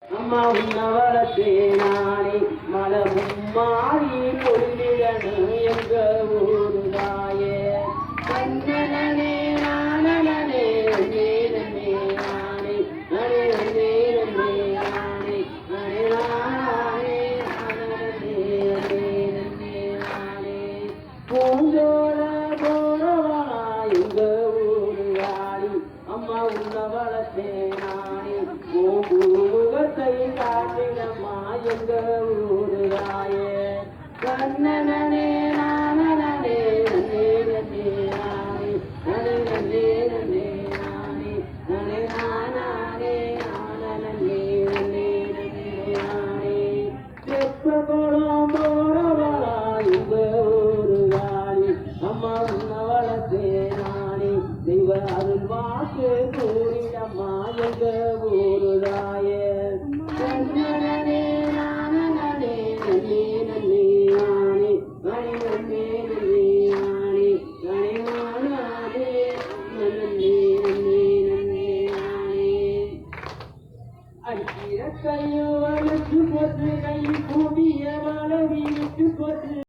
அம்மா உன்னவளத்தே நானே மலமும் மாறி பொருளிடணும் எங்க ஊருதாயே கண்ணனே நானே நே நே நானே நே நே நே நானே நே நானே நானே பூஞ்சோர போறவா எங்க ஊருதாடி அம்மா உன்னவளத்தே நானே முகத்தை காட்டிடம்மா எங்க ஊருதாயே கண்ணனே நானே நே நே நானே நே நே நானே நே நானே நானே நே நானே தெப்பகுளம் போறவளா எங்க ஊருதாடி அம்மா உன்னவளத்தே நானே தெய்வ அருள் வாக்கு கூறிடம்மா எங்க ஊருதாயே கண்ணனே நானே நே நே நானே நே நானே நானே அடிக்கிற கையோ வளர்த்து போட்டு கை கூடிய மழை வீட்டு போட்டு